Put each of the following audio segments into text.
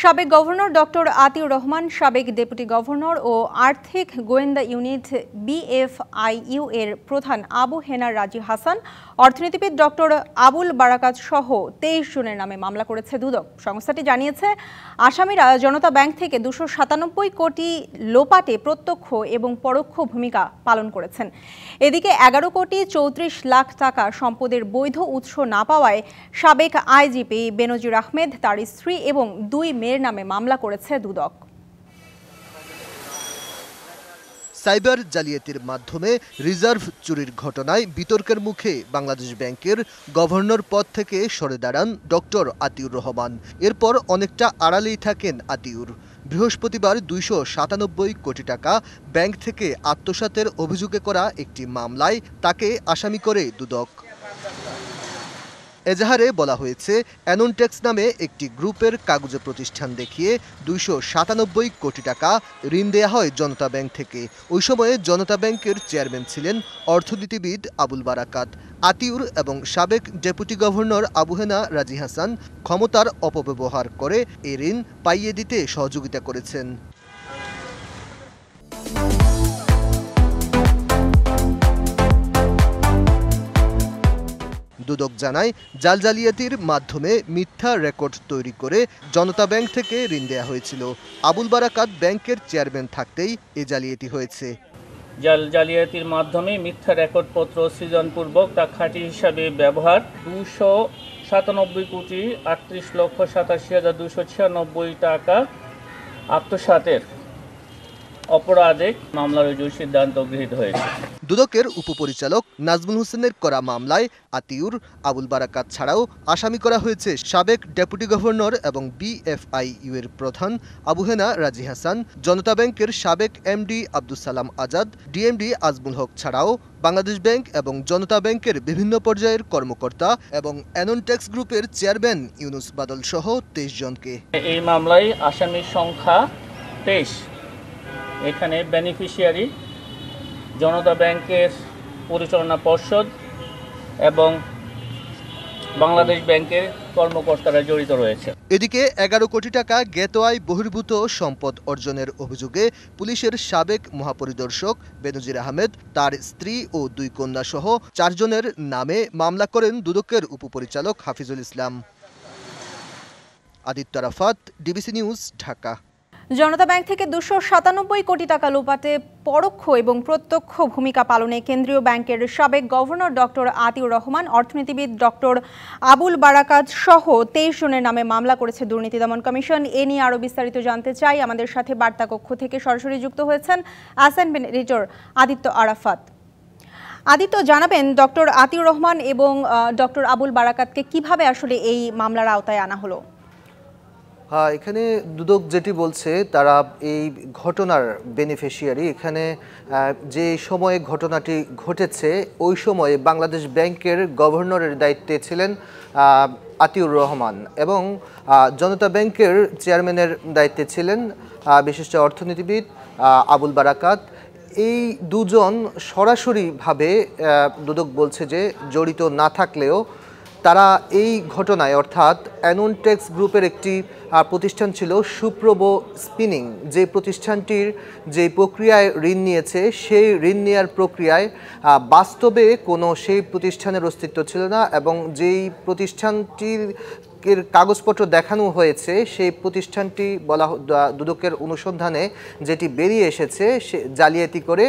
সাবেক governor doctor Atiur Rahman, সাবেক deputy governor ও আর্থিক গোয়েন্দা ইউনিট বিএফআইইউ এর প্রধান আবু হেনা রাজি হাসান, অর্থনীতিবিদ ডক্টর আবুল বারাকাত সহ 23 জনের নামে মামলা করেছে দুদক। সংস্থাটি জানিয়েছে, আসামিরা জনতা ব্যাংক থেকে 297 কোটি লোপাটে প্রত্যক্ষ এবং পরোক্ষ ভূমিকা পালন করেছেন। এদিকে 11 কোটি 34 লাখ টাকা সম্পদের বৈধ উৎস না পাওয়ায় সাবেক আইজিপি বেনজির আহমেদ, তার স্ত্রী এবং 2 মেয়ের নামে মামলা করেছে দুদক। সাইবার জালিয়াতির মাধ্যমে রিজার্ভ চুরির ঘটনায় বিতর্কের মুখে বাংলাদেশ ব্যাংকের গভর্নর পদ থেকে সরে দাঁড়ান ডক্টর আতিউর রহমান। এরপর অনেকটা আড়ালেই থাকেন আতিউর। বৃহস্পতিবার 297 কোটি টাকা ব্যাংক থেকে আত্মসাতের অভিযোগে করা একটি মামলায় তাকে আসামি করে দুদক। এজাহারে বলা হয়েছে, অ্যানোনটেক্স নামে একটি গ্রুপের কাগজে প্রতিষ্ঠান দেখিয়ে 297 কোটি টাকা ঋণ দেয়া হয় জনতা ব্যাংক থেকে। ওই সময়ে জনতা ব্যাংকের চেয়ারম্যান ছিলেন অর্থনীতিবিদ আবুল বারাকাত। আতিউর এবং সাবেক ডেপুটি গভর্নর আবু হেনা রাজি হাসান ক্ষমতার অপব্যবহার করে এ ঋণ পাইয়ে দিতে সহযোগিতা করেছেন। দুদক জানায়, জাল জালিয়াতির মাধ্যমে মিথ্যা রেকর্ড তৈরি করে জনতা ব্যাংক থেকে ঋণ দেওয়া হয়েছিল। আবুল বারাকাত ব্যাংকের চেয়ারম্যান থাকতেই এ জালিয়াতি হয়েছে। জাল জালিয়াতির মাধ্যমে মিথ্যা রেকর্ডপত্র সৃজনপূর্বক তা খাঁটি হিসাবে ব্যবহার, 297 কোটি 38,87,296 টাকা আত্মসাতের অপরাধে মামলা রুজুর সিদ্ধান্ত গৃহীত হয়েছে। দুদকের উপপরিচালক নাজমুল হোসেনের করা মামলায় আতিউর, আবুল বারাকাত ছাড়াও আসামি করা হয়েছে সাবেক ডেপুটি গভর্নর এবং বিএফআইইউ এর প্রধান আবু হেনা রাজি হাসান, জনতা ব্যাংকের সাবেক এমডি আব্দুস সালাম আজাদ, ডিএমডি আজমুল হক ছাড়াও বাংলাদেশ ব্যাংক এবং জনতা ব্যাংকের বিভিন্ন পর্যায়ের কর্মকর্তা এবং অ্যানোনটেক্স গ্রুপের চেয়ারম্যান ইউনুস বাদল সহ 23 জনকে। এই মামলায় আসামির সংখ্যা 23। এখানে বেনিফিশিয়ারি জনতা ব্যাংকের পরিচালনা পর্ষদ এবং বাংলাদেশ ব্যাংকের কর্মকর্তারা জড়িত রয়েছে। এদিকে 11 কোটি টাকা জ্ঞাত আয় বহির্ভূত সম্পদ অর্জনের অভিযোগে পুলিশের সাবেক মহাপরিদর্শক বেনজির আহমেদ, তার স্ত্রী ও 2 কন্যা সহ 4 জনের নামে মামলা করেন দুদকের উপপরিচালক হাফিজুল ইসলাম। Aditya Arafat, DBC news, Dhaka. জনতা ব্যাংক থেকে 297 কোটি টাকা লোপাটে পরোক্ষ এবং প্রত্যক্ষ ভূমিকা পালনে কেন্দ্রীয় ব্যাংকের সাবেক গভর্নর ডক্টর আতিউর রহমান, অর্থনীতিবিদ ডক্টর আবুল বারাকাত সহ 23 জনের নামে মামলা করেছে দুর্নীতি দমন কমিশন। এ নিয়ে আরও বিস্তারিত জানতে চাই, আমাদের সাথে বার্তা কক্ষ থেকে সরাসরি যুক্ত হয়েছেন অ্যাসাইনমেন্ট এডিটর আদিত্য আরাফাত। আদিত্য, জানাবেন ডক্টর আতিউর রহমান এবং ডক্টর আবুল বারাকাতকে কিভাবে আসলে এই মামলার আওতায় আনা হলো? হ্যাঁ, এখানে দুদক যেটি বলছে, তারা এই ঘটনার বেনিফিশিয়ারি। এখানে যে সময়ে ঘটনাটি ঘটেছে ওই সময়ে বাংলাদেশ ব্যাংকের গভর্নরের দায়িত্বে ছিলেন আতিউর রহমান এবং জনতা ব্যাংকের চেয়ারম্যানের দায়িত্বে ছিলেন বিশিষ্ট অর্থনীতিবিদ আবুল বারাকাত। এই দুজন সরাসরিভাবে দুদক বলছে যে জড়িত না থাকলেও তারা এই ঘটনায়, অর্থাৎ অ্যানোনটেক্স গ্রুপের একটি প্রতিষ্ঠান ছিল সুপ্রভ স্পিনিং, যে প্রতিষ্ঠানটির যে প্রক্রিয়ায় ঋণ নিয়েছে সেই ঋণ নেওয়ার প্রক্রিয়ায় বাস্তবে কোনো সেই প্রতিষ্ঠানের অস্তিত্ব ছিল না এবং যেই প্রতিষ্ঠানটির কাগজপত্র দেখানো হয়েছে সেই প্রতিষ্ঠানটি বলা দুদকের অনুসন্ধানে যেটি বেরিয়ে এসেছে, সে জালিয়াতি করে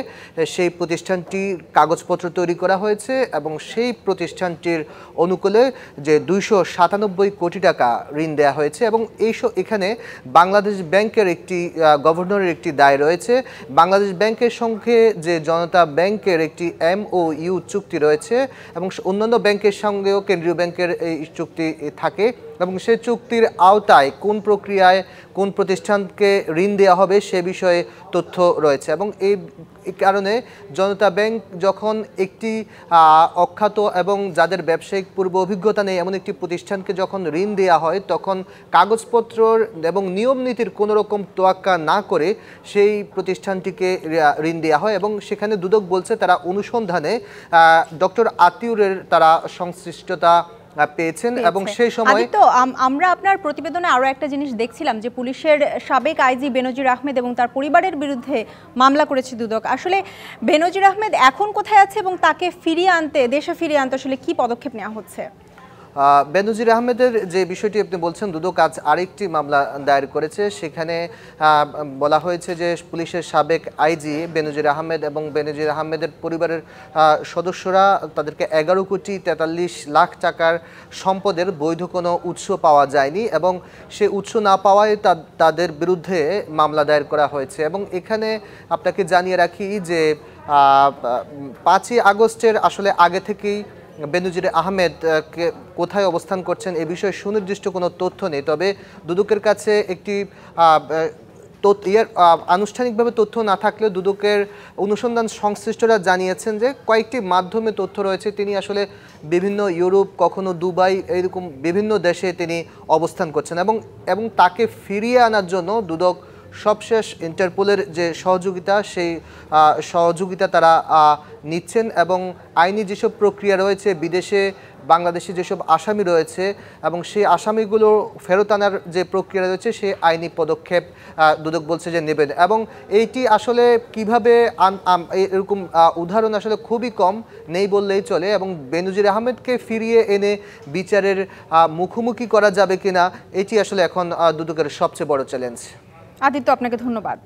সেই প্রতিষ্ঠানটির কাগজপত্র তৈরি করা হয়েছে এবং সেই প্রতিষ্ঠানটির অনুকূলে যে 297 কোটি টাকা ঋণ দেওয়া হয়েছে এবং এখানে বাংলাদেশ ব্যাংকের একটি গভর্নরের একটি দায় রয়েছে। বাংলাদেশ ব্যাংকের সঙ্গে যে জনতা ব্যাংকের একটি MOU চুক্তি রয়েছে এবং অন্যান্য ব্যাংকের সঙ্গেও কেন্দ্রীয় ব্যাংকের এই চুক্তি থাকে এবং সেই চুক্তির আওতায় কোন প্রক্রিয়ায় কোন প্রতিষ্ঠানকে ঋণ দেওয়া হবে সে বিষয়ে তথ্য রয়েছে এবং এই কারণে জনতা ব্যাংক যখন একটি অখ্যাত এবং যাদের ব্যবসায়িক পূর্ব অভিজ্ঞতা নেই এমন একটি প্রতিষ্ঠানকে যখন ঋণ দেওয়া হয়, তখন কাগজপত্র এবং নিয়ম নীতির কোনো রকম তোয়াক্কা না করে সেই প্রতিষ্ঠানটিকে ঋণ দেওয়া হয় এবং সেখানে দুদক বলছে তারা অনুসন্ধানে ডক্টর আতিউরের তারা সংশ্লিষ্টতা পেয়েছেন এবং সেই সময় তো আমরা আপনার প্রতিবেদনে আরো একটা জিনিস দেখছিলাম যে পুলিশের সাবেক আইজি বেনজির আহমেদ এবং তার পরিবারের বিরুদ্ধে মামলা করেছে দুদক। আসলে বেনজির আহমেদ এখন কোথায় আছে এবং তাকে দেশে ফিরিয়ে আনতে আসলে কি পদক্ষেপ নেওয়া হচ্ছে? বেনজির আহমেদের যে বিষয়টি আপনি বলছেন, দুদক আজ আরেকটি মামলা দায়ের করেছে। সেখানে বলা হয়েছে যে পুলিশের সাবেক আইজি বেনজির আহমেদ এবং বেনজির আহমেদের পরিবারের সদস্যরা তাদেরকে 11,43,00,000 টাকার সম্পদের বৈধ কোনো উৎস পাওয়া যায়নি এবং সে উৎস না পাওয়ায় তাদের বিরুদ্ধে মামলা দায়ের করা হয়েছে। এবং এখানে আপনাকে জানিয়ে রাখি যে 5ই আগস্টের আসলে আগে থেকেই বেনজির আহমেদ কোথায় অবস্থান করছেন এ বিষয়ে সুনির্দিষ্ট কোনো তথ্য নেই। তবে দুদকের কাছে একটি আনুষ্ঠানিকভাবে তথ্য না থাকলেও দুদকের অনুসন্ধান সংশ্লিষ্টরা জানিয়েছেন যে কয়েকটি মাধ্যমে তথ্য রয়েছে তিনি আসলে বিভিন্ন ইউরোপ, কখনো দুবাই, এরকম বিভিন্ন দেশে তিনি অবস্থান করছেন এবং তাকে ফিরিয়ে আনার জন্য দুদক সবশেষ ইন্টারপোলের যে সহযোগিতা সেই সহযোগিতা তারা নিচ্ছেন এবং আইনি যেসব প্রক্রিয়া রয়েছে, বিদেশে বাংলাদেশি যেসব আসামি রয়েছে এবং সেই আসামিগুলো ফেরত আনার যে প্রক্রিয়া রয়েছে সেই আইনি পদক্ষেপ দুদক বলছে যে নেবেন। এবং এইটি আসলে কিভাবে এরকম উদাহরণ আসলে খুবই কম, নেই বললেই চলে। এবং বেনজির আহমেদকে ফিরিয়ে এনে বিচারের মুখোমুখি করা যাবে কিনা এটি আসলে এখন দুদকের সবচেয়ে বড় চ্যালেঞ্জ। আদিত্য, আপনাকে ধন্যবাদ।